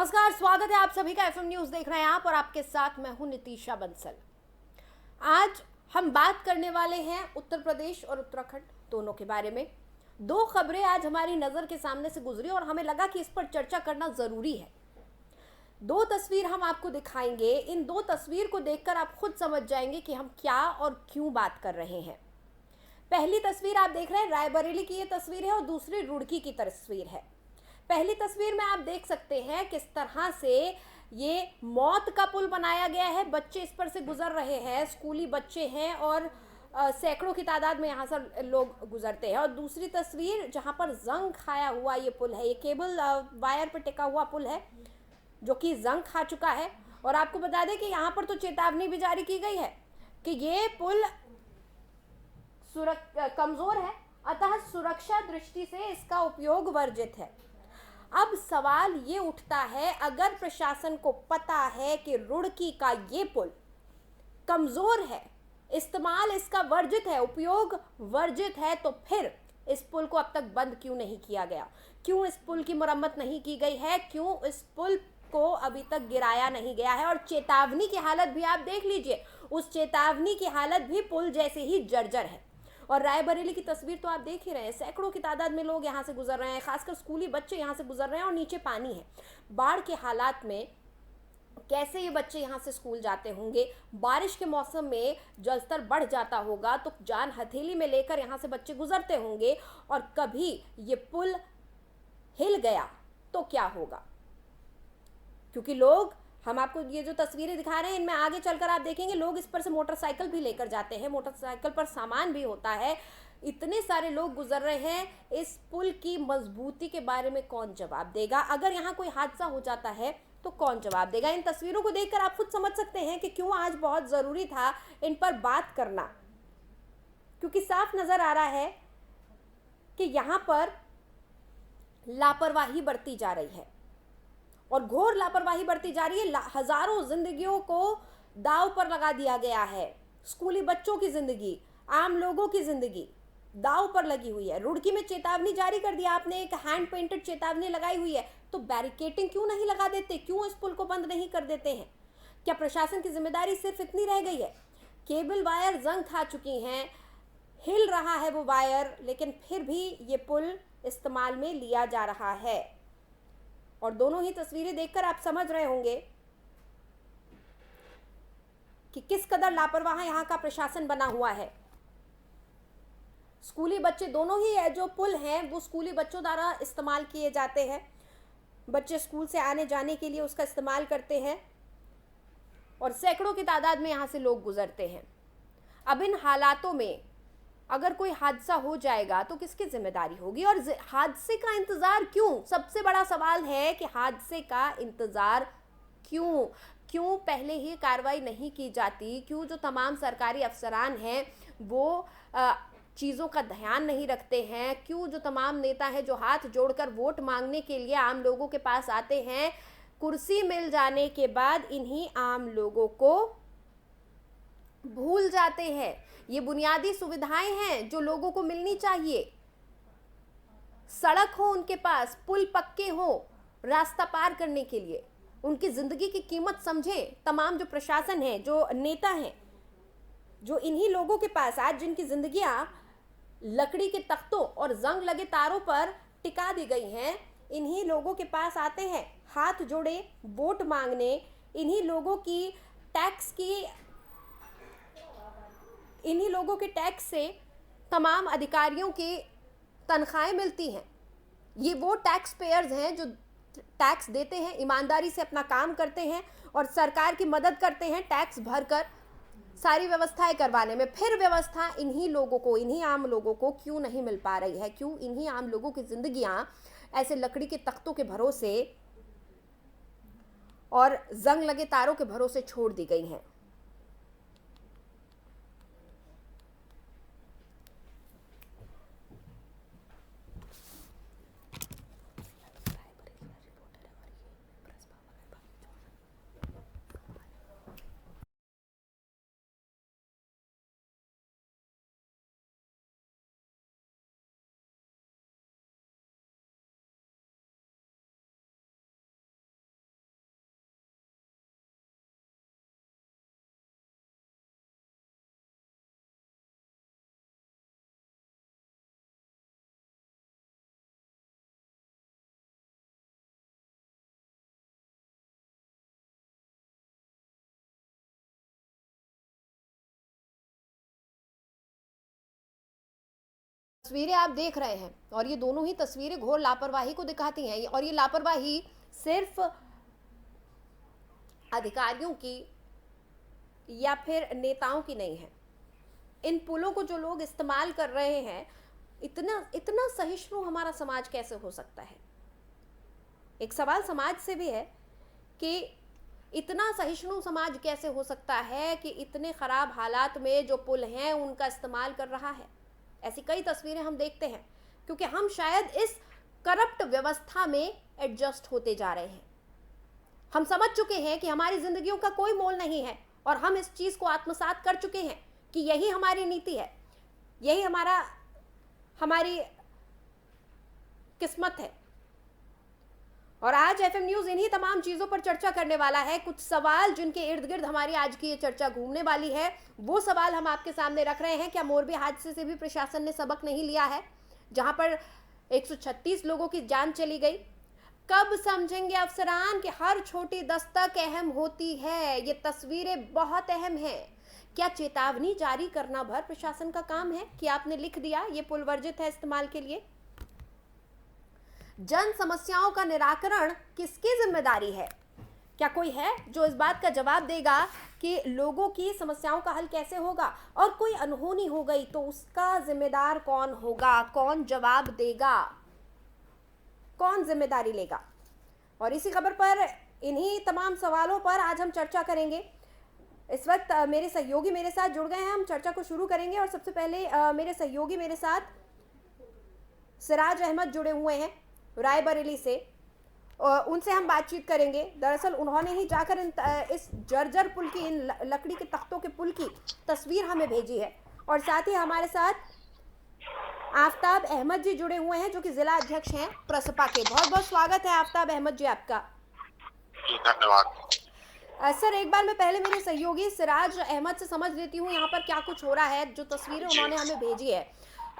नमस्कार, स्वागत है आप सभी का एफएम न्यूज देख रहे हैं आप, और आपके साथ मैं हूं नितीशा बंसल। आज हम बात करने वाले हैं उत्तर प्रदेश और उत्तराखंड दोनों के बारे में। दो खबरें आज हमारी नजर के सामने से गुजरी और हमें लगा कि इस पर चर्चा करना जरूरी है। दो तस्वीर हम आपको दिखाएंगे। इन दो तस्वीर को देखकर आप खुद समझ जाएंगे कि हम क्या और क्यों बात कर रहे हैं। पहली तस्वीर आप देख रहे हैं, रायबरेली की ये तस्वीर है और दूसरी रुड़की की तस्वीर है। पहली तस्वीर में आप देख सकते हैं किस तरह से ये मौत का पुल बनाया गया है। बच्चे इस पर से गुजर रहे हैं, स्कूली बच्चे हैं और सैकड़ों की तादाद में यहाँ से लोग गुजरते हैं। और दूसरी तस्वीर जहाँ पर जंग खाया हुआ ये पुल है, ये केबल वायर पर टिका हुआ पुल है जो कि जंग खा चुका है। और आपको बता दें कि यहाँ पर तो चेतावनी भी जारी की गई है कि ये पुल कमजोर है, अतः सुरक्षा दृष्टि से इसका उपयोग वर्जित है। अब सवाल ये उठता है, अगर प्रशासन को पता है कि रुड़की का ये पुल कमजोर है, इस्तेमाल इसका वर्जित है, उपयोग वर्जित है, तो फिर इस पुल को अब तक बंद क्यों नहीं किया गया? क्यों इस पुल की मरम्मत नहीं की गई है? क्यों इस पुल को अभी तक गिराया नहीं गया है? और चेतावनी की हालत भी आप देख लीजिए, उस चेतावनी की हालत भी पुल जैसे ही जर्जर है। और रायबरेली की तस्वीर तो आप देख ही रहे हैं, सैकड़ों की तादाद में लोग यहाँ से गुजर रहे हैं, खासकर स्कूली बच्चे यहाँ से गुजर रहे हैं और नीचे पानी है। बाढ़ के हालात में कैसे ये बच्चे यहाँ से स्कूल जाते होंगे? बारिश के मौसम में जलस्तर बढ़ जाता होगा तो जान हथेली में लेकर यहाँ से बच्चे गुजरते होंगे, और कभी ये पुल हिल गया तो क्या होगा? क्योंकि लोग, हम आपको ये जो तस्वीरें दिखा रहे हैं इनमें आगे चलकर आप देखेंगे लोग इस पर से मोटरसाइकिल भी लेकर जाते हैं, मोटरसाइकिल पर सामान भी होता है। इतने सारे लोग गुजर रहे हैं, इस पुल की मजबूती के बारे में कौन जवाब देगा? अगर यहाँ कोई हादसा हो जाता है तो कौन जवाब देगा? इन तस्वीरों को देखकर आप खुद समझ सकते हैं कि क्यों आज बहुत ज़रूरी था इन पर बात करना, क्योंकि साफ नज़र आ रहा है कि यहाँ पर लापरवाही बरती जा रही है और घोर लापरवाही बरती जा रही है। हजारों जिंदगियों को दाव पर लगा दिया गया है। स्कूली बच्चों की जिंदगी, आम लोगों की जिंदगी दाव पर लगी हुई है। रुड़की में चेतावनी जारी कर दिया आपने, एक हैंड पेंटेड चेतावनी लगाई हुई है, तो बैरिकेटिंग क्यों नहीं लगा देते? क्यों इस पुल को बंद नहीं कर देते हैं? क्या प्रशासन की जिम्मेदारी सिर्फ इतनी रह गई है? केबल वायर जंग खा चुकी हैं, हिल रहा है वो वायर, लेकिन फिर भी ये पुल इस्तेमाल में लिया जा रहा है। और दोनों ही तस्वीरें देखकर आप समझ रहे होंगे कि किस कदर लापरवाह यहाँ का प्रशासन बना हुआ है। स्कूली बच्चे, दोनों ही जो पुल हैं वो स्कूली बच्चों द्वारा इस्तेमाल किए जाते हैं। बच्चे स्कूल से आने जाने के लिए उसका इस्तेमाल करते हैं और सैकड़ों की तादाद में यहाँ से लोग गुजरते हैं। अब इन हालातों में अगर कोई हादसा हो जाएगा तो किसकी जिम्मेदारी होगी? और हादसे का इंतजार क्यों? सबसे बड़ा सवाल है कि हादसे का इंतजार क्यों पहले ही कार्रवाई नहीं की जाती? क्यों जो तमाम सरकारी अफसरान हैं वो चीज़ों का ध्यान नहीं रखते हैं? क्यों जो तमाम नेता हैं जो हाथ जोड़कर वोट मांगने के लिए आम लोगों के पास आते हैं, कुर्सी मिल जाने के बाद इन्हीं आम लोगों को भूल जाते हैं? ये बुनियादी सुविधाएं हैं जो लोगों को मिलनी चाहिए। सड़क हो उनके पास, पुल पक्के हो रास्ता पार करने के लिए, उनकी जिंदगी की कीमत समझें तमाम जो प्रशासन है, जो नेता हैं, जो इन्हीं लोगों के पास आज जिनकी जिंदगियां लकड़ी के तख्तों और जंग लगे तारों पर टिका दी गई हैं, इन्हीं लोगों के पास आते हैं हाथ जोड़े वोट मांगने। इन्हीं लोगों के टैक्स से तमाम अधिकारियों की तनख्वाहें मिलती हैं। ये वो टैक्स पेयर्स हैं जो टैक्स देते हैं, ईमानदारी से अपना काम करते हैं और सरकार की मदद करते हैं टैक्स भरकर सारी व्यवस्थाएं करवाने में। फिर व्यवस्था इन्हीं लोगों को, इन्हीं आम लोगों को क्यों नहीं मिल पा रही है? क्यों इन्हीं आम लोगों की जिंदगियां ऐसे लकड़ी के तख्तों के भरोसे और जंग लगे तारों के भरोसे छोड़ दी गई हैं? तस्वीरें आप देख रहे हैं और ये दोनों ही तस्वीरें घोर लापरवाही को दिखाती हैं, और ये लापरवाही सिर्फ अधिकारियों की या फिर नेताओं की नहीं है। इन पुलों को जो लोग इस्तेमाल कर रहे हैं, इतना इतना सहिष्णु हमारा समाज कैसे हो सकता है? एक सवाल समाज से भी है कि इतना सहिष्णु समाज कैसे हो सकता है कि इतने खराब हालात में जो पुल हैं उनका इस्तेमाल कर रहा है। ऐसी कई तस्वीरें हम देखते हैं, क्योंकि हम शायद इस करप्ट व्यवस्था में एडजस्ट होते जा रहे हैं। हम समझ चुके हैं कि हमारी जिंदगियों का कोई मोल नहीं है, और हम इस चीज को आत्मसात कर चुके हैं कि यही हमारी नीति है, यही हमारी किस्मत है। और आज एफएम न्यूज इन्हीं तमाम चीजों पर चर्चा करने वाला है। कुछ सवाल जिनके इर्द गिर्द हमारी आज की ये चर्चा घूमने वाली है, वो सवाल हम आपके सामने रख रहे हैं। क्या मोरबी हादसे से भी प्रशासन ने सबक नहीं लिया है, जहां पर 136 लोगों की जान चली गई? कब समझेंगे अफसरान कि हर छोटी दस्तक अहम होती है? ये तस्वीरें बहुत अहम हैं। क्या चेतावनी जारी करना भर प्रशासन का काम है कि आपने लिख दिया ये पुल वर्जित है इस्तेमाल के लिए? जन समस्याओं का निराकरण किसकी जिम्मेदारी है? क्या कोई है जो इस बात का जवाब देगा कि लोगों की समस्याओं का हल कैसे होगा? और कोई अनहोनी हो गई तो उसका जिम्मेदार कौन होगा? कौन जवाब देगा? कौन जिम्मेदारी लेगा? और इसी खबर पर, इन्हीं तमाम सवालों पर आज हम चर्चा करेंगे। इस वक्त मेरे सहयोगी मेरे साथ जुड़ गए हैं, हम चर्चा को शुरू करेंगे। और सबसे पहले मेरे सहयोगी मेरे साथ सिराज अहमद जुड़े हुए हैं रायबरेली से, उनसे हम बातचीत करेंगे। दरअसल उन्होंने ही जाकर इस जर्जर पुल की, इन लकड़ी के तख्तों के पुल की तस्वीर हमें भेजी है। और साथ ही हमारे साथ आफ्ताब अहमद जी जुड़े हुए हैं, जो कि जिला अध्यक्ष हैं प्रसपा के। बहुत बहुत स्वागत है आफ्ताब अहमद जी आपका। धन्यवाद। सर, एक बार मैं पहले मेरे सहयोगी सिराज अहमद से समझ लेती हूँ यहाँ पर क्या कुछ हो रहा है, जो तस्वीरें उन्होंने हमें भेजी है।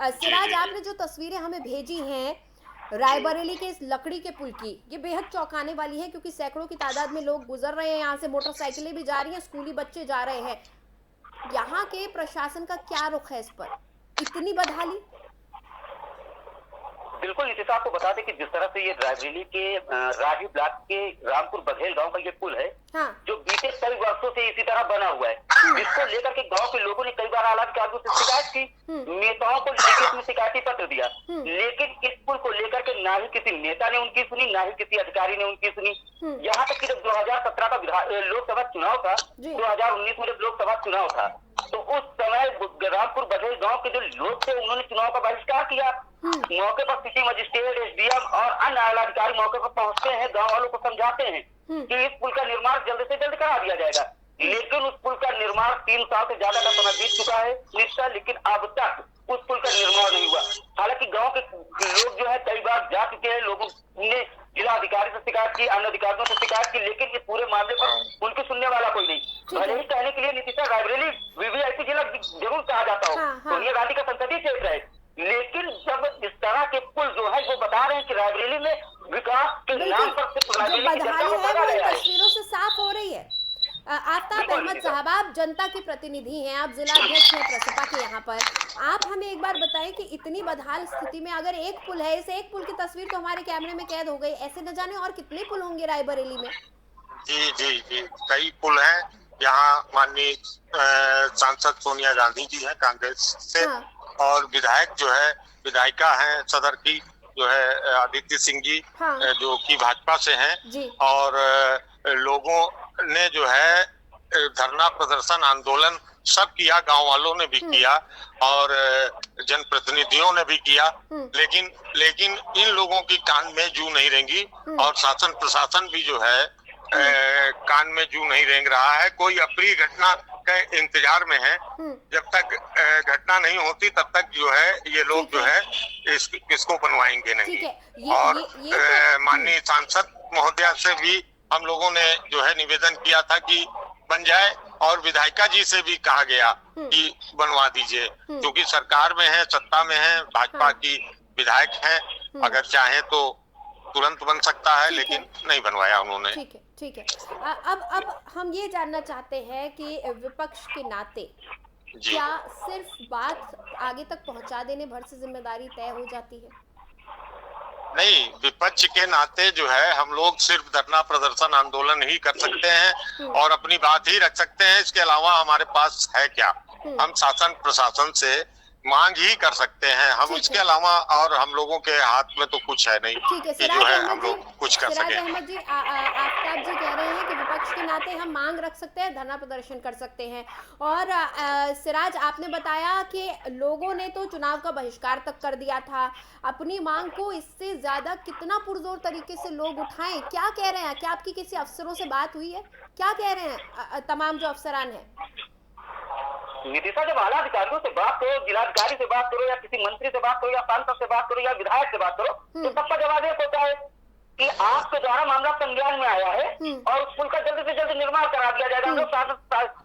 सिराज, आपने जो तस्वीरें हमें भेजी हैं रायबरेली के इस लकड़ी के पुल की, ये बेहद चौंकाने वाली है, क्योंकि सैकड़ों की तादाद में लोग गुजर रहे हैं यहाँ से, मोटरसाइकिलें भी जा रही हैं, स्कूली बच्चे जा रहे हैं। यहाँ के प्रशासन का क्या रुख है इस पर? इतनी बदहाली? बिल्कुल, इस आपको बता दें कि जिस तरह से ये रायबरेली के राही ब्लॉक के रामपुर बघेल गांव का ये पुल है, हाँ। जो बीते कई वर्षों से इसी तरह बना हुआ है, जिसको लेकर के गांव के लोगों ने कई बार आला अधिकारियों से शिकायत की, नेताओं को लिखित में शिकायती पत्र दिया, लेकिन इस पुल को लेकर के ना ही किसी नेता ने उनकी सुनी, ना ही किसी अधिकारी ने उनकी सुनी। यहाँ तक कि जब 2017 का लोकसभा चुनाव था, 2019 में जब लोकसभा चुनाव था, तो उस समय रामपुर बघेल गांव के जो लोग थे, उन्होंने चुनाव का बहिष्कार किया। मौके पर सिटी मजिस्ट्रेट, एसडीएम और अन्य आला अधिकारी मौके पर पहुंचते हैं, गांव वालों को समझाते हैं कि इस पुल का निर्माण जल्द से जल्द करा दिया जाएगा। लेकिन उस पुल का निर्माण 3 साल से ज्यादा का समय बीत चुका है निश्चय, लेकिन अब तक उस पुल का निर्माण नहीं हुआ। हालांकि गांव के लोग जो है कई बार जा चुके हैं, लोगों ने जिला अधिकारी से शिकायत की, अन्य अधिकारियों से शिकायत की, लेकिन इस पूरे मामले पर उनकी सुनने वाला कोई नहीं। भले ही कहने के लिए नीतीश रायबरेली वीवीआईपी जिला जरूर कहा जाता हो, सोनिया गांधी का संसदीय क्षेत्र है, लेकिन जब इस तरह के पुल जो है वो बता रहे हैं कि रायबरेली में विकास के नाम पर सिर्फ रायबरेली की जनता को भगा गया है, तस्वीरों से साफ हो रही है। आफ्ताब अहमद साहब, आप जनता के प्रतिनिधि हैं, आप जिला अध्यक्ष हैं प्रसपा के यहाँ पर। आप हमें एक बार बताएं कि इतनी बदहाल स्थिति में अगर एक पुल है, इस एक पुल की तस्वीर तो हमारे कैमरे में कैद हो गई, ऐसे न जाने और कितने पुल होंगे रायबरेली में? जी जी जी, कई पुल हैं। यहाँ माननीय सांसद सोनिया गांधी जी हैं कांग्रेस से, और विधायक जो है, विधायिका हैं सदर की जो है आदित्य सिंह जी, जो कि भाजपा से हैं। और लोगों ने जो है धरना प्रदर्शन आंदोलन सब किया, गांव वालों ने भी किया और जनप्रतिनिधियों ने भी किया, लेकिन इन लोगों की कान में जू नहीं रेंगी, और शासन प्रशासन भी जो है कान में जू नहीं रेंग रहा है। कोई अप्रिय घटना के इंतजार में है। जब तक घटना नहीं होती तब तक जो है ये लोग जो है इसको बनवाएंगे नहीं। और माननीय सांसद महोदया से भी हम लोगों ने जो है निवेदन किया था कि बन जाए, और विधायिका जी से भी कहा गया कि बनवा दीजिए, क्योंकि सरकार में है, सत्ता में है, भाजपा की विधायक हैं, अगर चाहे तो तुरंत बन सकता है, लेकिन नहीं बनवाया उन्होंने। ठीक है। अब हम ये जानना चाहते हैं कि विपक्ष के नाते क्या सिर्फ बात आगे तक पहुंचा देने भर से जिम्मेदारी तय हो जाती है? नहीं, विपक्ष के नाते जो है हम लोग सिर्फ धरना प्रदर्शन आंदोलन ही कर सकते हैं और अपनी बात ही रख सकते हैं। इसके अलावा हमारे पास है क्या? हम शासन प्रशासन से मांग ही कर सकते हैं। हम इसके अलावा और हम लोगों के हाथ में तो कुछ है नहीं कि जो है हम लोग कुछ कर सके। अहमद जी, आफ्ताब जी कह रहे हैं कि विपक्ष के नाते हम मांग रख सकते हैं, धरना प्रदर्शन कर सकते हैं। और सिराज, आपने बताया कि लोगों ने तो चुनाव का बहिष्कार तक कर दिया था। अपनी मांग को इससे ज्यादा कितना पुरजोर तरीके से लोग उठाएं, क्या कह रहे हैं? क्या आपकी किसी अफसरों से बात हुई है? क्या कह रहे हैं तमाम जो अफसरान हैं? नितिशा, जब आला अधिकारियों से बात करो, जिलाधिकारी से बात करो, या किसी मंत्री से बात करो, या सांसद से बात करो, या विधायक से बात करो, तो सबका जवाब एक होता है कि आपके द्वारा मामला संज्ञान में आया है और उस पुल का जल्द से जल्द निर्माण करा दिया जाएगा। हम लोग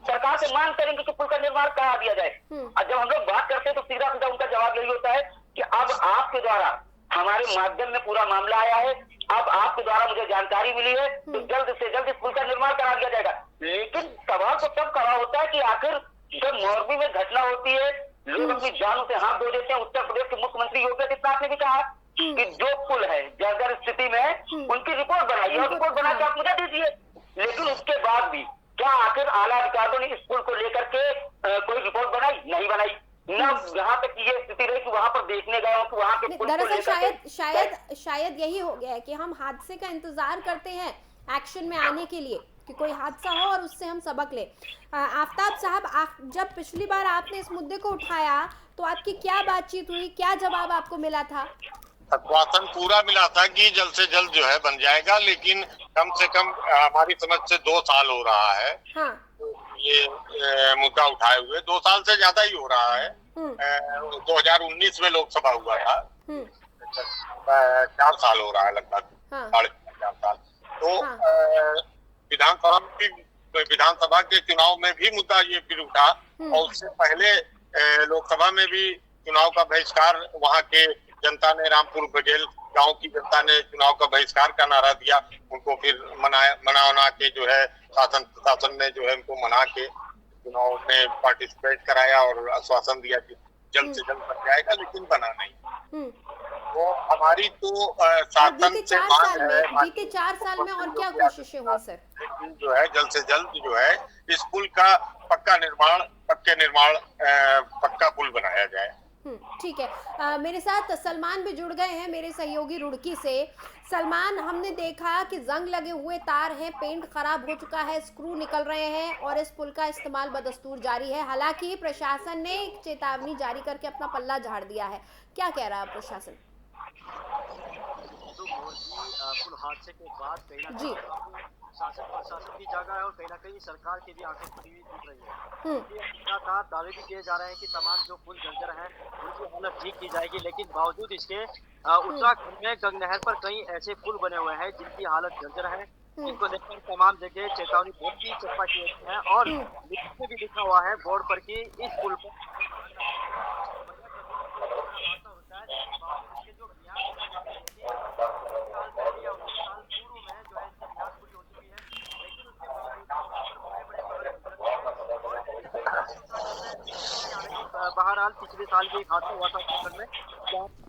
सरकार से मांग करेंगे कि पुल का निर्माण करा दिया जाए। और जब हम लोग बात करते हैं तो सीधा सीधा उनका जवाब यही होता है कि अब आपके द्वारा हमारे माध्यम में पूरा मामला आया है, अब आपके द्वारा मुझे जानकारी मिली है, तो जल्द से जल्द इस पुल का निर्माण करा दिया जाएगा। लेकिन सवाल तो तब खड़ा होता है कि आखिर जब मोरबी में घटना होती है, लोग अपनी जानों से हाथ धो देते हैं। उत्तर प्रदेश के मुख्यमंत्री योगी आदित्यनाथ ने भी कहा कि जो पुल है जर्जर स्थिति में है, उनकी रिपोर्ट बनाइए और रिपोर्ट बना के आप मुझे दीजिए। लेकिन उसके बाद भी क्या आखिर आला अधिकारियों ने इस पुल को लेकर के कोई रिपोर्ट बनाई? नहीं बनाई। न यहाँ तक ये स्थिति रही कि वहां पर देखने गए हो कि वहां के पुल को दरअसल शायद यही हो गया है कि हम हादसे का इंतजार करते हैं एक्शन में आने के लिए कि कोई हादसा हो और उससे हम सबक ले। आफ्ताब साहब, जब पिछली बार आपने इस मुद्दे को उठाया तो आपकी क्या बातचीत हुई, क्या जवाब आपको मिला था? आश्वासन पूरा मिला था कि जल्द से जल्द जो है बन जाएगा, लेकिन कम से कम हमारी समझ से 2 साल हो रहा है। हाँ। ये मुद्दा उठाए हुए 2 साल से ज्यादा ही हो रहा है। 2019 में लोकसभा हुआ था, 4 साल हो रहा है लगभग, 4.5 साल। तो विधानसभा के चुनाव में भी मुद्दा ये फिर उठा और उससे पहले लोकसभा में भी चुनाव का बहिष्कार, वहाँ के जनता ने, रामपुर बघेल गांव की जनता ने चुनाव का बहिष्कार का नारा दिया। उनको फिर मना के जो है शासन ने जो है उनको मना के चुनाव में पार्टिसिपेट कराया और आश्वासन दिया कि जल्द से जल्द बन जाएगा, लेकिन बना नहीं। तो हमारी तो शासन से मांग है, बीते 4 साल में और क्या कोशिशें हुई सर? लेकिन जो है जल्द से जल्द जो है इस पुल का पक्का पुल बनाया जाए। ठीक है। मेरे साथ सलमान भी जुड़ गए हैं, मेरे सहयोगी रुड़की से। सलमान, हमने देखा कि जंग लगे हुए तार हैं, पेंट खराब हो चुका है, स्क्रू निकल रहे हैं और इस पुल का इस्तेमाल बदस्तूर जारी है। हालांकि प्रशासन ने एक चेतावनी जारी करके अपना पल्ला झाड़ दिया है। क्या कह रहा है प्रशासन? पुल हादसे के बाद कहीं शासन प्रशासन भी जागा है और कहीं ना कहीं सरकार की भी आंखें खुली हुई दिख रही है। लगातार दावे भी किए जा रहे हैं कि तमाम जो पुल जर्जर हैं उनकी हालत ठीक की जाएगी, लेकिन बावजूद इसके उत्तराखंड में गंग नहर पर कई ऐसे पुल बने हुए हैं जिनकी हालत जर्जर है, जिनको लेकर तमाम जगह चेतावनी बोर्ड की चप्पा की है और लिखने भी लिखा हुआ है बोर्ड पर कि इस पुल पर बहरहाल पिछले साल भी एक हादसा हुआ था उत्तराखंड में,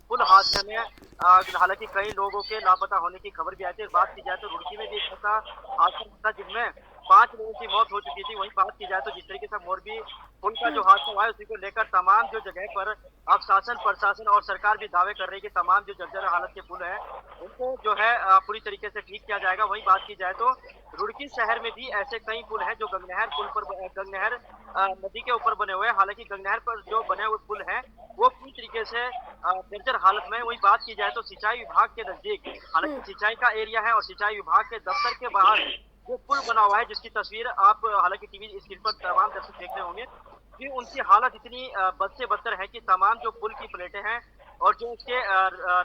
पुल हादसे में हालांकि कई लोगों के लापता होने की खबर भी आई थी। बात की जाए तो रुड़की में भी एक ऐसा हादसा था जिसमें 5 लोगों की मौत हो चुकी थी। वहीं बात की जाए तो जिस तरीके से मोरबी पुल का जो हादसा हुआ है उसी को लेकर तमाम जो जगह पर अब शासन प्रशासन और सरकार भी दावे कर रही है कि तमाम जो जर्जर हालत के पुल हैं उनको जो है पूरी तरीके से ठीक किया जाएगा। वहीं बात की जाए तो रुड़की शहर में भी ऐसे कई पुल हैं जो गंगनहर नदी के ऊपर बने हुए हैं। हालांकि गंगनहर पर जो बने हुए पुल हैं वो पूरी तरीके से जर्जर हालत में। वही बात की जाए तो सिंचाई विभाग के नजदीक, हालांकि सिंचाई का एरिया है और सिंचाई विभाग के दफ्तर के बाहर जो पुल बना हुआ है जिसकी तस्वीर आप हालांकि टीवी स्क्रीन पर तमाम दर्शक देख रहे होंगे कि उनकी हालत इतनी बद से बदतर है कि तमाम जो पुल की प्लेटें हैं और जो उसके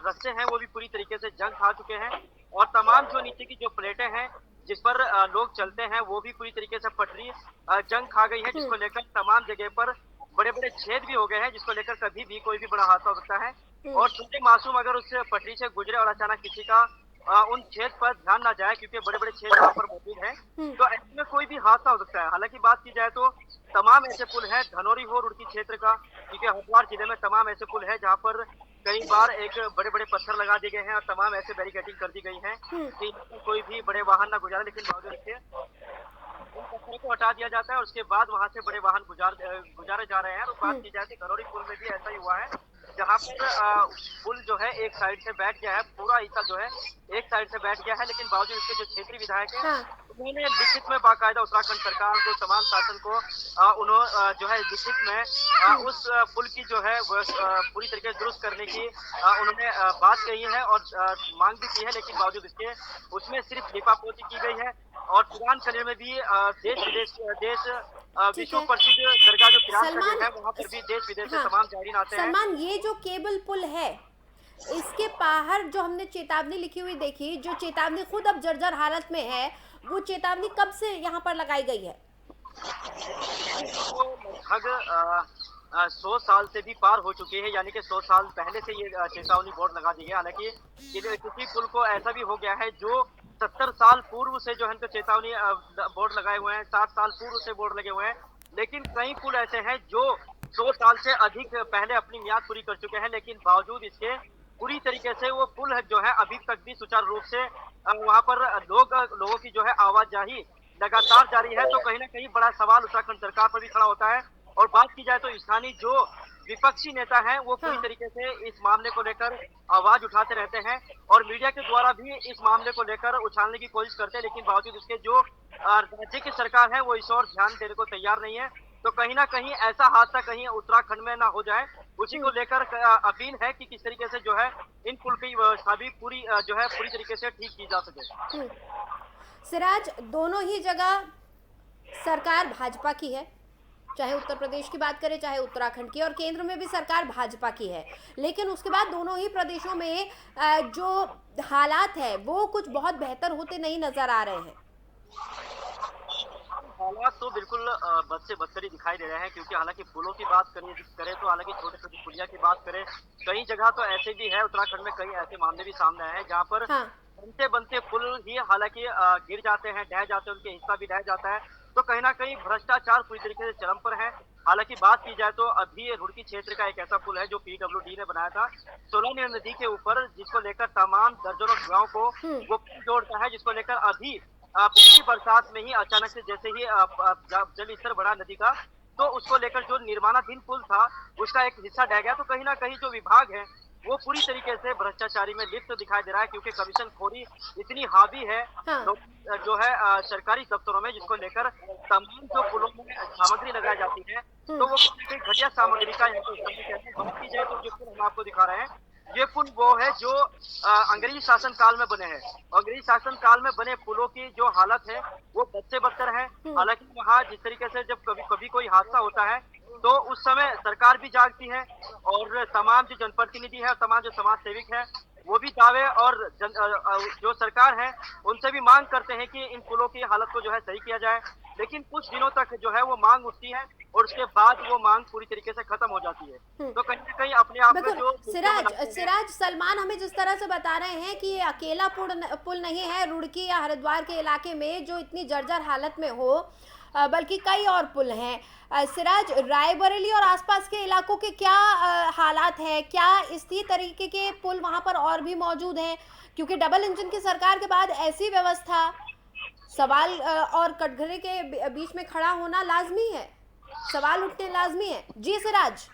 रस्से हैं वो भी पूरी तरीके से जंग खा चुके हैं और तमाम जो नीचे की जो प्लेटें हैं जिस पर लोग चलते हैं वो भी पूरी तरीके से पटरी जंग खा गई है, जिसको लेकर तमाम जगह पर बड़े बड़े छेद भी हो गए हैं, जिसको लेकर कभी भी कोई भी बड़ा हादसा हो सकता है। और छोटे मासूम अगर उस पटरी से गुजरे और अचानक किसी का उन छेद पर ध्यान ना जाए, क्योंकि बड़े बड़े छेद वहाँ पर मौजूद हैं। तो ऐसे में कोई भी हादसा हो सकता है। हालांकि बात की जाए तो तमाम ऐसे पुल हैं, धनौरी हो रुड़की क्षेत्र का, क्योंकि हरिद्वार जिले में तमाम ऐसे पुल हैं जहाँ पर कई बार एक बड़े बड़े पत्थर लगा दिए गए हैं और तमाम ऐसे बैरिकेडिंग कर दी गई है कि कोई भी बड़े वाहन ना गुजारे, लेकिन बावजूद इसके उन पत्थरों को हटा दिया जाता है और उसके बाद वहां से बड़े वाहन गुजारे जा रहे हैं। और बात की जाए तो धनौरी पुल में भी ऐसा ही हुआ है, जहाँ पर पुल जो है एक साइड से बैठ गया है, पूरा हिस्सा जो है एक साइड से बैठ गया है, लेकिन बावजूद इसके जो क्षेत्रीय विधायक है उन्होंने लिखित में बाकायदा उत्तराखंड सरकार को, तमाम शासन को उन्होंने जो है लिखित में उस पुल की जो है पूरी तरीके से दुरुस्त करने की उन्होंने बात कही है और मांग भी की है, लेकिन बावजूद इसके उसमें सिर्फ लिपापोती की गई है। और पुरान कले में भी देश विश्व प्रसिद्ध दरगाह जो किरान है वहाँ पर भी देश विदेश से तमाम जायरीन आते हैं। सलमान, ये जो केबल पुल है इसके बाहर जो हमने चेतावनी लिखी हुई देखी, जो चेतावनी खुद अब जर्जर हालत में है, वो चेतावनी कब से यहाँ पर लगाई गई है? लगभग 100 साल से भी पार हो चुके हैं, यानी कि 100 साल पहले से ये चेतावनी बोर्ड लगा दी है। हालांकि किसी पुल को ऐसा भी हो गया है जो 70 साल पूर्व से जो है इनको चेतावनी बोर्ड लगाए हुए हैं, 60 साल पूर्व से बोर्ड लगे हुए हैं, लेकिन कई पुल ऐसे हैं जो 100 साल से अधिक पहले अपनी मियाद पूरी कर चुके हैं, लेकिन बावजूद इसके पूरी तरीके से वो पुल जो है अभी तक भी सुचारू रूप से वहाँ पर लोगों की जो है आवाजाही लगातार जारी है। तो कहीं ना कहीं बड़ा सवाल उत्तराखंड सरकार पर भी खड़ा होता है। और बात की जाए तो स्थानीय जो विपक्षी नेता हैं वो पूरी तरीके से इस मामले को लेकर आवाज उठाते रहते हैं और मीडिया के द्वारा भी इस मामले को लेकर उछालने की कोशिश करते हैं, लेकिन बावजूद इसके जो राज्य की सरकार है वो इस ओर ध्यान देने को तैयार नहीं है। तो कहीं ना कहीं ऐसा हादसा कहीं उत्तराखंड में ना हो जाए, उसी को लेकर अपील है कि किस तरीके से जो है इन पुल की व्यवस्था भी पूरी तरीके से ठीक की जा सके। सिराज, दोनों ही जगह सरकार भाजपा की है, चाहे उत्तर प्रदेश की बात करें चाहे उत्तराखंड की, और केंद्र में भी सरकार भाजपा की है, लेकिन उसके बाद दोनों ही प्रदेशों में जो हालात है वो कुछ बहुत बेहतर होते नहीं नजर आ रहे हैं। हालात तो बिल्कुल बद से बदतर ही दिखाई दे रहे हैं, क्योंकि हालांकि पुलों की बात करें तो हालांकि छोटे छोटे पुलिया की बात करें, कई जगह तो ऐसे भी है उत्तराखंड में, कई ऐसे मामले भी सामने आए हैं जहाँ पर बनते पुल ही हालांकि गिर जाते हैं, ढह जाते हैं, उनके हिस्सा भी ढह जाता है। तो कहीं ना कहीं भ्रष्टाचार पूरी तरीके से चरम पर है। हालांकि बात की जाए तो अभी रुड़की क्षेत्र का एक ऐसा पुल है जो PWD ने बनाया था सोलनी नदी के ऊपर, जिसको लेकर तमाम दर्जनों गाँव को वो पुल जोड़ता है, जिसको लेकर अभी पिछली बरसात में ही अचानक से जैसे ही जल स्तर बढ़ा नदी का, तो उसको लेकर जो निर्माणाधीन पुल था उसका एक हिस्सा ढह गया। तो कहीं ना कहीं जो विभाग है वो पूरी तरीके से भ्रष्टाचारी में लिप्त दिखाई दे रहा है, क्योंकि कमीशन खोरी इतनी हावी है जो है सरकारी दफ्तरों में, जिसको लेकर तमाम जो पुलों में सामग्री लगाई जाती है तो वो घटिया सामग्री का यहाँ पर बात की जाए तो जो पुल हम आपको दिखा रहे हैं, ये पुल वो है जो अंग्रेजी शासन काल में बने हैं। अंग्रेजी शासन काल में बने पुलों की जो हालत है वो बद से बदतर है। हालांकि वहाँ जिस तरीके से जब कभी कोई हादसा होता है तो उस समय सरकार भी जागती है और तमाम जो जनप्रतिनिधि है और तमाम जो समाज सेविक है वो भी दावे और जो सरकार है उनसे भी मांग करते हैं कि इन पुलों की हालत को जो है सही किया जाए, लेकिन कुछ दिनों तक जो है वो मांग उठती है और उसके बाद वो मांग पूरी तरीके से खत्म हो जाती है। तो कहीं ना कहीं अपने आप में जो सिराज, सलमान हमें जिस तरह से बता रहे हैं कि ये अकेला पुल नहीं है रुड़की या हरिद्वार के इलाके में जो इतनी जर्जर हालत में हो, बल्कि कई और पुल हैं। सिराज, रायबरेली और आसपास के इलाकों के क्या हालात हैं? क्या इसी तरीके के पुल वहां पर और भी मौजूद हैं? क्योंकि डबल इंजन की सरकार के बाद ऐसी व्यवस्था, सवाल और कटघरे के बीच में खड़ा होना लाजमी है, सवाल उठने लाजमी है। जी सिराज।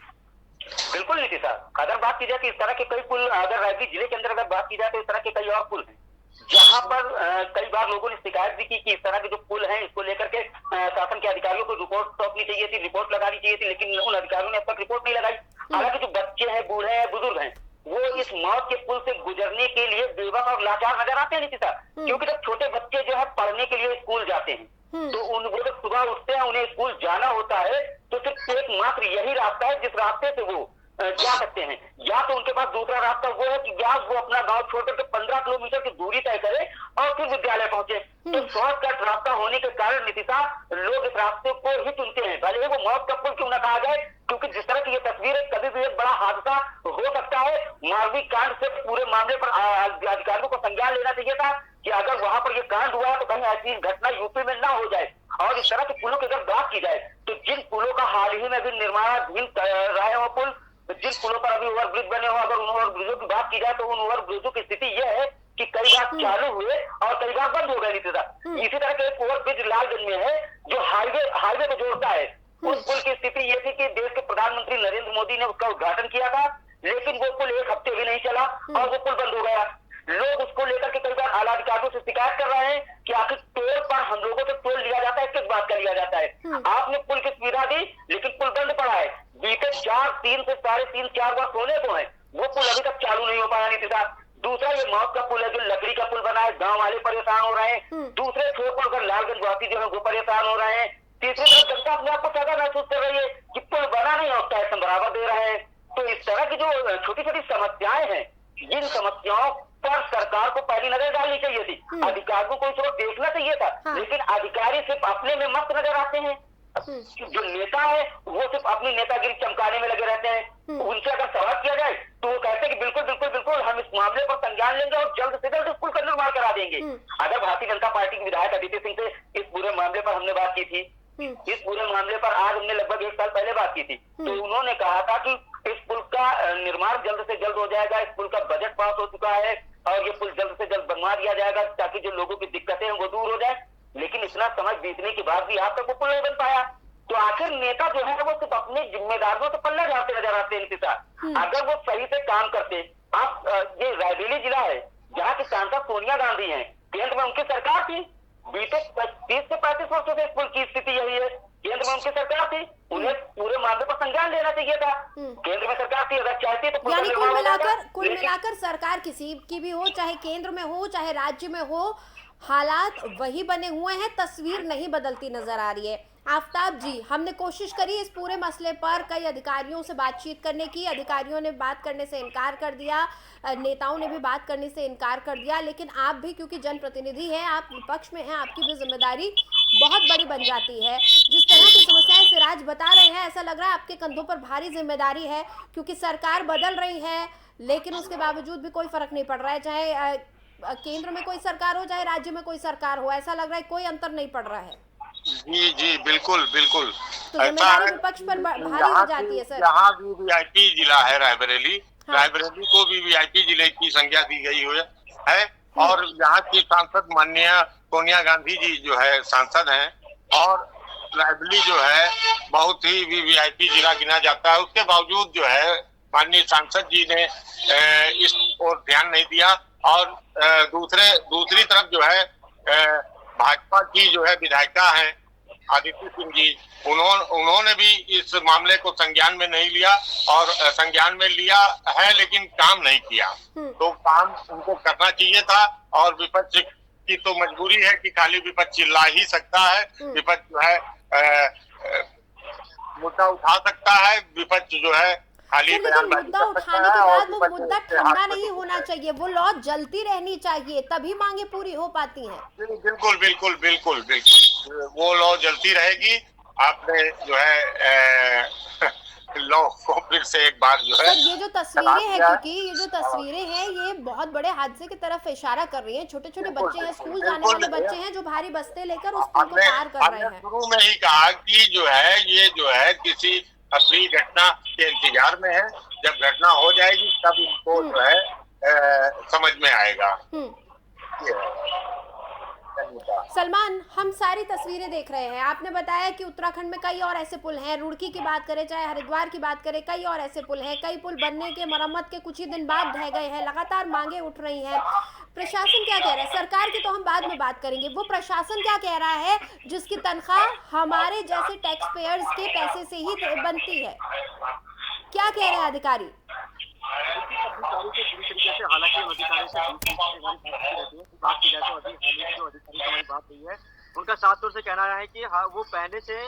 बिल्कुल नितिशा, अगर बात की जाए तो इस तरह के कई पुल, अगर रायबरेली जिले के अंदर अगर बात की जाए तो इस तरह के कई और पुल हैं जहां पर कई बार लोगों ने शिकायत भी की कि इस तरह के जो पुल हैं इसको लेकर के शासन के अधिकारियों को रिपोर्ट सौंपनी चाहिए थी, रिपोर्ट लगानी चाहिए थी, लेकिन उन अधिकारियों ने अब तक रिपोर्ट नहीं लगाई। हालांकि जो बच्चे हैं, बूढ़े हैं, बुजुर्ग हैं, वो इस मौत के पुल से गुजरने के लिए बेबस और लाचार नजर आते हैं नितिशा, क्योंकि जब छोटे बच्चे जो है पढ़ने के लिए स्कूल जाते हैं तो वो जब सुबह उठते हैं, उन्हें स्कूल जाना होता है तो सिर्फ एकमात्र यही रास्ता है जिस रास्ते से वो जा सकते हैं, या तो उनके पास दूसरा रास्ता वो है कि या वो अपना गांव छोड़कर के 15 किलोमीटर की दूरी तय करे और फिर विद्यालय पहुंचे। तो शॉर्टकट रास्ता होने के कारण नितिशा लोग इस रास्ते को ही चुनते हैं, भले ही वो मौत का पुल क्यों न कहा जाए, क्योंकि जिस तरह की ये तस्वीर है, कभी भी एक बड़ा हादसा हो सकता है। मारवी कांड से पूरे मामले पर अधिकारियों को संज्ञान लेना चाहिए था कि अगर वहां पर ये कांड हुआ है तो कहीं ऐसी घटना यूपी में ना हो जाए। और इस तरह के पुलों की अगर बात की जाए तो जिन पुलों का हाल ही में अभी निर्माणाधीन रहे हो पुल, जिन पुलों पर अभी ओवरब्रिज बने हो, अगर उन ओवरब्रिजों की बात की जाए तो उन ओवरब्रिजों की स्थिति यह है कि कई बार चालू हुए और कई बार बंद हो गए। इसी तरह के एक ओवरब्रिज लालगंज में है जो हाईवे को जोड़ता है। उस पुल की स्थिति ये थी कि देश के प्रधानमंत्री नरेंद्र मोदी ने उसका उद्घाटन किया था, लेकिन वो पुल एक हफ्ते भी नहीं चला और वो पुल बंद हो गया। लोग उसको लेकर के कई बार आला अधिकारियों से शिकायत कर रहे हैं कि आखिर टोल पर हम लोगों से टोल लिया जाता है, किस बात का लिया जाता है? आपने पुल की सुविधा दी लेकिन पुल बंद पड़ा है। बीते 3 से 3.5-4 वर्ष होने को है, वो पुल अभी तक चालू नहीं हो पाया। नीति साहब, दूसरा ये मौत का पुल है जो लकड़ी का पुल बना है, गांव वाले परेशान हो रहे हैं। दूसरे छोर पर अगर लालगंज वासी जो है वो परेशान हो रहे हैं। तीसरी तरफ जनता अपने आप को ज्यादा महसूस कर रही है कि पुल बना नहीं और टैक्स बराबर दे रहे हैं। तो इस तरह की जो छोटी छोटी समस्याएं हैं, जिन समस्याओं पर सरकार को पहली नजर डालनी चाहिए थी, अधिकारियों को इसको देखना चाहिए था। लेकिन अधिकारी सिर्फ अपने में मस्त नजर आते हैं। जो नेता है वो सिर्फ अपनी नेतागिरी चमकाने में लगे रहते हैं। उनसे अगर सवाल किया जाए तो वो कहते हैं कि बिल्कुल बिल्कुल बिल्कुल हम इस मामले पर संज्ञान लेंगे और जल्द से जल्द इस पुल का निर्माण करा देंगे। अगर भारतीय जनता पार्टी के विधायक अदिति सिंह से इस पूरे मामले पर हमने बात की थी, इस पूरे मामले पर आज हमने लगभग 1 साल पहले बात की थी, तो उन्होंने कहा था कि इस पुल का निर्माण जल्द से जल्द हो जाएगा, इस पुल का बजट पास हो चुका है और ये पुल जल्द से जल्द बनवा दिया जाएगा ताकि जो लोगों की दिक्कतें हैं वो दूर हो जाए। लेकिन इतना समय बीतने के बाद भी आज तक वो पुल नहीं बन पाया। तो आखिर नेता जो है वो सिर्फ अपनी जिम्मेदारियों से पल्ला झाड़ते नजर आते हैं। अगर वो सही से काम करते, आप ये रायबरेली जिला है जहाँ की सांसद सोनिया गांधी हैं, केंद्र में उनकी सरकार थी, बीते 30 से 35 वर्षों से इस पुल की स्थिति यही है। केंद्र में उनकी सरकार थी, उन्हें पूरे मामले पर संज्ञान लेना चाहिए था। केंद्र में सरकार थी, अगर चाहती तो यानी कुल मिलाकर सरकार किसी की भी हो, चाहे केंद्र में हो चाहे राज्य में हो, हालात वही बने हुए हैं, तस्वीर नहीं बदलती नजर आ रही है। आफताब जी, हमने कोशिश करी इस पूरे मसले पर कई अधिकारियों से बातचीत करने की, अधिकारियों ने बात करने से इनकार कर दिया, नेताओं ने भी बात करने से इनकार कर दिया, लेकिन आप भी क्योंकि जनप्रतिनिधि हैं, आप विपक्ष में हैं, आपकी भी जिम्मेदारी बहुत बड़ी बन जाती है। जिस तरह की समस्याएं सिराज बता रहे हैं, ऐसा लग रहा है आपके कंधों पर भारी जिम्मेदारी है, क्योंकि सरकार बदल रही है लेकिन उसके बावजूद भी कोई फर्क नहीं पड़ रहा है। चाहे केंद्र में कोई सरकार हो चाहे राज्य में कोई सरकार हो, ऐसा लग रहा है कोई अंतर नहीं पड़ रहा है। जी जी बिल्कुल बिल्कुल, तो जिम्मेदारी विपक्ष पर भारी हो जाती है सर। यहाँ भी वीआईपी जिला है रायबरेली, रायबरेली को भी वीआईपी जिले की संज्ञा दी गई है और यहाँ की सांसद माननीय सोनिया गांधी जी जो है सांसद हैं और रायबरेली जो है बहुत ही वीआईपी जिला गिना जाता है। उसके बावजूद जो है माननीय सांसद जी ने इस ओर ध्यान नहीं दिया और दूसरी तरफ जो है भाजपा की जो है विधायिका हैं अदिति सिंह जी, उन्होंने भी इस मामले को संज्ञान में नहीं लिया और संज्ञान में लिया है लेकिन काम नहीं किया। तो काम उनको करना चाहिए था और विपक्ष की तो मजबूरी है कि खाली विपक्ष चिल्ला ही सकता है। विपक्ष जो है मुद्दा उठा सकता है, विपक्ष जो है लेकिन मुद्दा उठाने के बाद वो मुद्दा ठंडा नहीं होना चाहिए, वो लौ जलती रहनी चाहिए, तभी मांगे पूरी हो पाती हैं। बिल्कुल बिल्कुल बिल्कुल बिल्कुल, वो लौ जलती रहेगी। आपने जो है लौ को फिर से एक बार जो है ये जो तस्वीरें हैं, क्योंकि ये जो तस्वीरें हैं ये बहुत बड़े हादसे की तरफ इशारा कर रही हैं। छोटे छोटे बच्चे हैं, स्कूल जाने वाले बच्चे हैं जो भारी बस्ते लेकर उस पुल को पार कर रहे हैं। शुरू में ही कहा कि जो है ये जो है किसी असली घटना के इंतजार में है, जब घटना हो जाएगी तब इनको जो है समझ में आएगा। सलमान, हम सारी तस्वीरें देख रहे हैं, आपने बताया कि उत्तराखंड में कई और ऐसे पुल हैं, रुड़की की बात करें चाहे हरिद्वार की बात करें, कई और ऐसे पुल हैं, कई पुल बनने के मरम्मत के कुछ ही दिन बाद ढह गए हैं, लगातार मांगे उठ रही हैं। प्रशासन क्या कह रहा है? सरकार की तो हम बाद में बात करेंगे, वो प्रशासन क्या कह रहा है जिसकी तनख्वाह हमारे जैसे टैक्स पेयर्स के पैसे से ही बनती है? क्या कह रहे हैं अधिकारी? हालांकि अधिकारी से बात की जाए तो अभी जो अधिकारी से हमारी बात हुई है उनका साफ तौर से कहना है कि हाँ, वो पहले से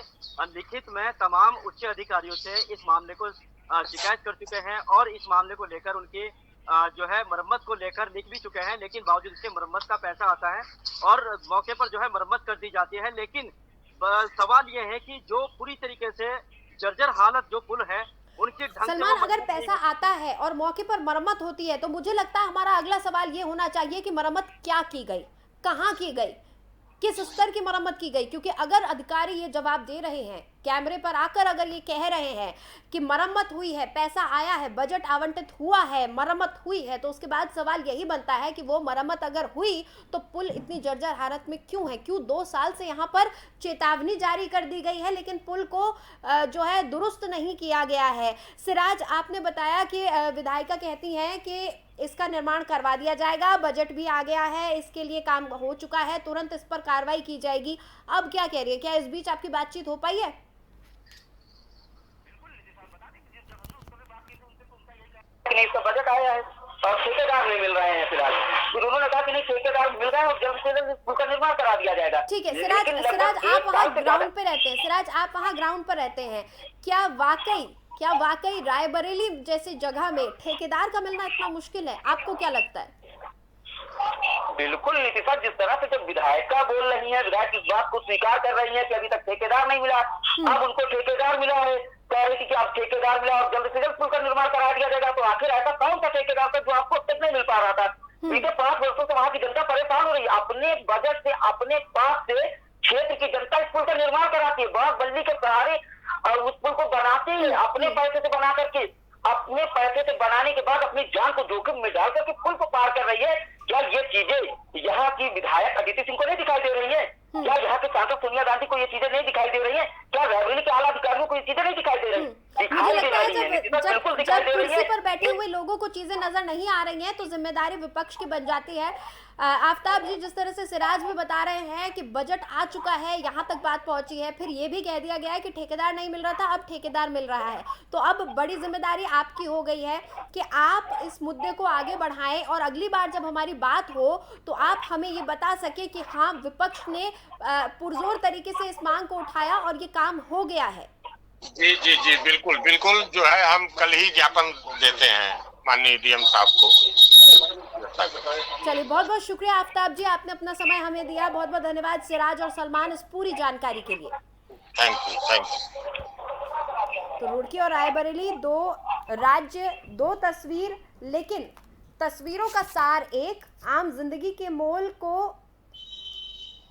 लिखित में तमाम उच्च अधिकारियों से इस मामले को शिकायत कर चुके हैं और इस मामले को लेकर उनकी जो है मरम्मत को लेकर लिख भी चुके हैं, लेकिन बावजूद इसके मरम्मत का पैसा आता है और मौके पर जो है मरम्मत कर दी जाती है। लेकिन सवाल ये है कि जो पूरी तरीके से जर्जर हालत जो पुल है उनकी ढंग से सलमान, वो अगर मरम्मत नहीं पैसा आता है और मौके पर मरम्मत होती है तो मुझे लगता है हमारा अगला सवाल ये होना चाहिए कि मरम्मत क्या की गई, कहाँ की गई, किस स्तर की मरम्मत की गई। क्योंकि अगर अधिकारी ये जवाब दे रहे हैं, कैमरे पर आकर अगर ये कह रहे हैं कि मरम्मत हुई है, पैसा आया है, बजट आवंटित हुआ है, मरम्मत हुई है, तो उसके बाद सवाल यही बनता है कि वो मरम्मत अगर हुई तो पुल इतनी जर्जर हालत में क्यों है? क्यों 2 साल से यहाँ पर चेतावनी जारी कर दी गई है लेकिन पुल को जो है दुरुस्त नहीं किया गया है? सिराज, आपने बताया कि विधायिका कहती हैं कि इसका निर्माण करवा दिया जाएगा, बजट भी आ गया है, इसके लिए काम हो चुका है, तुरंत इस पर कार्रवाई की जाएगी। अब क्या कह रही है? क्या इस बीच आपकी बातचीत हो पाई है? नहीं, इसका बजट आया है और ठेकेदार नहीं मिल रहे हैं फिलहाल। फिर उन्होंने कहा कि नहीं, ठेकेदार मिल रहा है और जल्द से जल्द पुल का निर्माण करा दिया जाएगा। ठीक है सिराज, आप वहाँ ग्राउंड पे रहते हैं, सिराज आप वहाँ ग्राउंड पर रहते हैं, क्या वाकई रायबरेली जैसी जगह में ठेकेदार का मिलना इतना मुश्किल है? आपको क्या लगता है? बिल्कुल नीतिशा, जिस तरह से जब विधायिका बोल रही है, विधायक इस बात को स्वीकार कर रही है कि अभी तक ठेकेदार नहीं मिला, अब उनको ठेकेदार मिला है, कह रही थी कि अब ठेकेदार मिला और जल्द से जल्द पुल का निर्माण करा दिया जाएगा। तो आखिर ऐसा कौन सा ठेकेदार था जो आपको अब तक नहीं मिल पा रहा था? बीते 5 वर्षों से वहां की जनता परेशान हो रही है। अपने बजट से, अपने पास से क्षेत्र की जनता इस पुल का निर्माण कराती है, बाग बल्ली के सहारे और उस पुल को बनाते हैं, अपने पैसे से बना करके, अपने पैसे से बनाने के बाद अपनी जान को जोखिम में डाल करके पुल को पार कर रही है। क्या ये चीजें यहाँ की विधायक अदिति सिंह को नहीं दिखाई दे रही है? क्या यहाँ के सांसद सोनिया गांधी को ये चीजें नहीं दिखाई दे रही है? क्या रायबरेली के आला अधिकारियों को ये चीजें नहीं दिखाई दे रही? मुझे लगता है जब कुर्सी कुर्सी पर बैठे हुए लोगों को चीजें नजर नहीं आ रही हैं तो जिम्मेदारी विपक्ष की बन जाती है। आफ्ताब जी, जिस तरह से सिराज भी बता रहे हैं कि बजट आ चुका है, यहाँ तक बात पहुंची है, फिर ये भी कह दिया गया है कि ठेकेदार नहीं मिल रहा था, अब ठेकेदार मिल रहा है, तो अब बड़ी जिम्मेदारी आपकी हो गई है कि आप इस मुद्दे को आगे बढ़ाएं और अगली बार जब हमारी बात हो तो आप हमें ये बता सके कि हाँ, विपक्ष ने पुरजोर तरीके से इस मांग को उठाया और ये काम हो गया है। जी जी जी, बिल्कुल बिल्कुल, जो है हम कल ही ज्ञापन देते हैं माननीय डीएम साहब को। चलिए, बहुत बहुत शुक्रिया आफ्ताब जी, आपने अपना समय हमें दिया। बहुत बहुत धन्यवाद सिराज और सलमान इस पूरी जानकारी के लिए। Thank you. तो रुड़की और रायबरेली, 2 राज्य 2 तस्वीर, लेकिन तस्वीरों का सार एक। आम जिंदगी के मोल को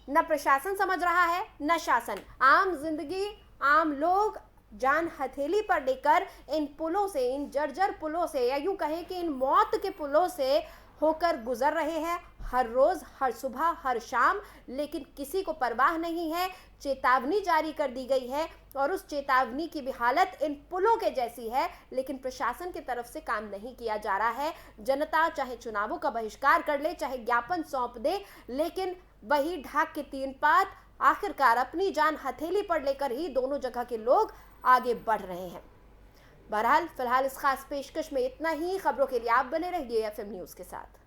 न प्रशासन समझ रहा है न शासन। आम जिंदगी, आम लोग जान हथेली पर लेकर इन पुलों से, इन जर्जर पुलों से, या यूं कहें कि इन मौत के पुलों से होकर गुजर रहे हैं हर रोज, हर सुबह, हर शाम, लेकिन किसी को परवाह नहीं है। चेतावनी जारी कर दी गई है और उस चेतावनी की भी हालत इन पुलों के जैसी है, लेकिन प्रशासन की तरफ से काम नहीं किया जा रहा है। जनता चाहे चुनावों का बहिष्कार कर ले, चाहे ज्ञापन सौंप दे, लेकिन वही ढाक के 3 पात, आखिरकार अपनी जान हथेली पर लेकर ही दोनों जगह के लोग आगे बढ़ रहे हैं। बहरहाल फिलहाल इस खास पेशकश में इतना ही। खबरों के लिए आप बने रहिए एफएम न्यूज़ के साथ।